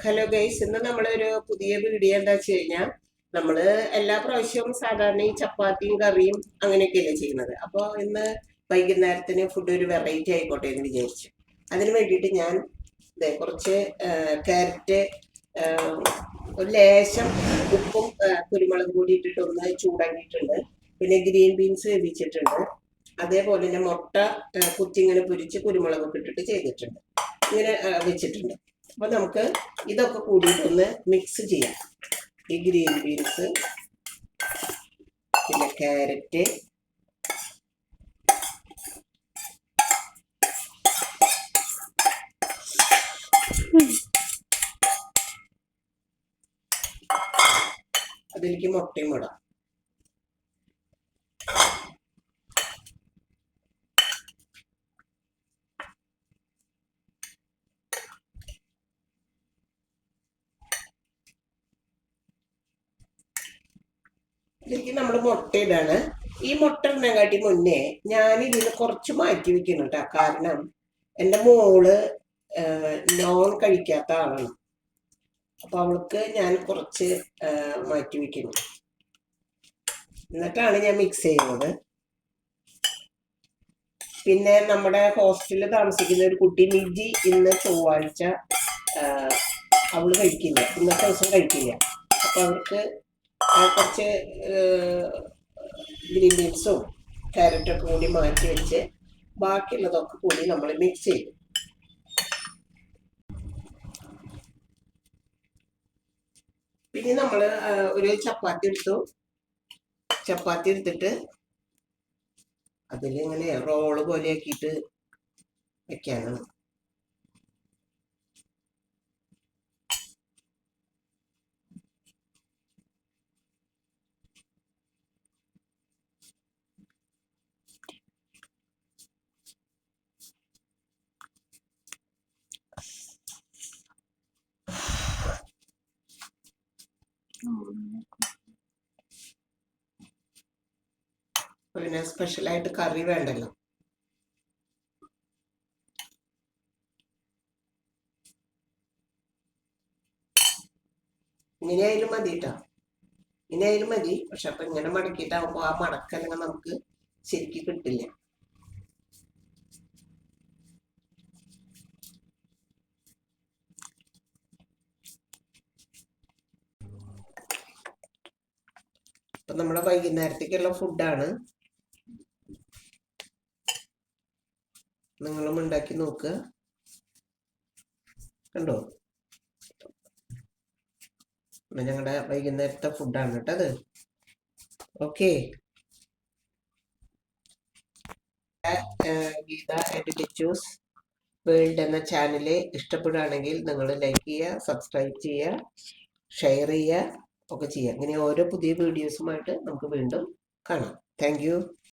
Hello guys, ഇന്ന് നമ്മളൊരു പുതിയ വീഡിയോ എന്താ വെച്ച് കഴിഞ്ഞാൽ നമ്മള് എല്ലാ പ്രാവശ്യവും സാധാരണ ഈ ചപ്പാത്തിയും കറിയും അങ്ങനെയൊക്കെയല്ലേ ചെയ്യുന്നത്. അപ്പോൾ ഇന്ന് വൈകുന്നേരത്തിന് ഫുഡ് ഒരു വെറൈറ്റി ആയിക്കോട്ടെ എന്ന് വിചാരിച്ചു. അതിന് വേണ്ടിയിട്ട് ഞാൻ കുറച്ച് ക്യാരറ്റ്, ഒരു ലേശം ഉപ്പും കുരുമുളകും കൂടി ഇട്ടിട്ട് ഒന്ന് ചൂടാക്കിയിട്ടുണ്ട്. പിന്നെ ഗ്രീൻ ബീൻസ് വേവിച്ചിട്ടുണ്ട്. അതേപോലെ തന്നെ മുട്ട കുത്തിങ്ങനെ പൊരിച്ച് കുരുമുളകൊക്കെ ഇട്ടിട്ട് ചെയ്തിട്ടുണ്ട്. ഇങ്ങനെ വെച്ചിട്ടുണ്ട്. അപ്പൊ നമുക്ക് ഇതൊക്കെ കൂടിയിട്ടൊന്ന് മിക്സ് ചെയ്യാം. ഈ ഗ്രീൻ ബീൻസ്, പിന്നെ ക്യാരറ്റ്, അതിലേക്ക് മുട്ടയും ഇടാം. ഇതിലേക്ക് നമ്മൾ മുട്ടയിടാണ്. ഈ മുട്ട ഇടുന്നതിനെക്കാട്ടി മുന്നേ ഞാൻ ഇതിന് കുറച്ച് മാറ്റി വെക്കണം കേട്ടോ. കാരണം എൻ്റെ മോള് നോൺ കഴിക്കാത്ത ആളാണ്. അപ്പൊ അവൾക്ക് ഞാൻ കുറച്ച് മാറ്റി വെക്കണം. എന്നിട്ടാണ് ഞാൻ മിക്സ് ചെയ്യുന്നത്. പിന്നെ നമ്മുടെ ഹോസ്റ്റലിൽ താമസിക്കുന്ന ഒരു കുട്ടി നിജി ഇന്ന് ചൊവ്വാഴ്ച അവള് കഴിക്കില്ല, ഇന്നത്തെ ദിവസം കഴിക്കില്ല. അപ്പൊ അവർക്ക് കുറച്ച് ഗ്രീൻ ബീൻസും ക്യാരറ്റൊക്കെ കൂടി മാറ്റി വെച്ച് ബാക്കിയുള്ളതൊക്കെ കൂടി നമ്മൾ മിക്സ് ചെയ്യും. പിന്നെ നമ്മൾ ഒരു ചപ്പാത്തി എടുത്തു. ചപ്പാത്തി എടുത്തിട്ട് അതിലിങ്ങനെ റോള് പോലെ ആക്കിയിട്ട് വെക്കാനാണ്. പിന്നെ സ്പെഷ്യലായിട്ട് കറി വേണ്ടല്ലോ. ഇങ്ങനെയായാലും മതി കേട്ടോ, ഇങ്ങനെയായാലും മതി. പക്ഷെ അപ്പൊ ഇങ്ങനെ മടക്കിയിട്ടാകുമ്പോ ആ മടക്കല്ലെങ്കിൽ നമുക്ക് ശരിക്കും കിട്ടില്ല. അപ്പൊ നമ്മുടെ വൈകുന്നേരത്തേക്കുള്ള ഫുഡാണ്. നിങ്ങളും ഉണ്ടാക്കി നോക്കുക. കണ്ടോ, ഞങ്ങളുടെ വൈകുന്നേരത്തെ ഫുഡാണ് കേട്ടത്. Okay, Geetha and Lichu's world എന്ന ചാനല് ഇഷ്ടപ്പെടുകയാണെങ്കിൽ നിങ്ങൾ ലൈക്ക് ചെയ്യുക, സബ്സ്ക്രൈബ് ചെയ്യുക, ഷെയർ ചെയ്യുക ഒക്കെ ചെയ്യുക. ഇങ്ങനെ ഓരോ പുതിയ വീഡിയോസുമായിട്ട് നമുക്ക് വീണ്ടും കാണാം. Thank you.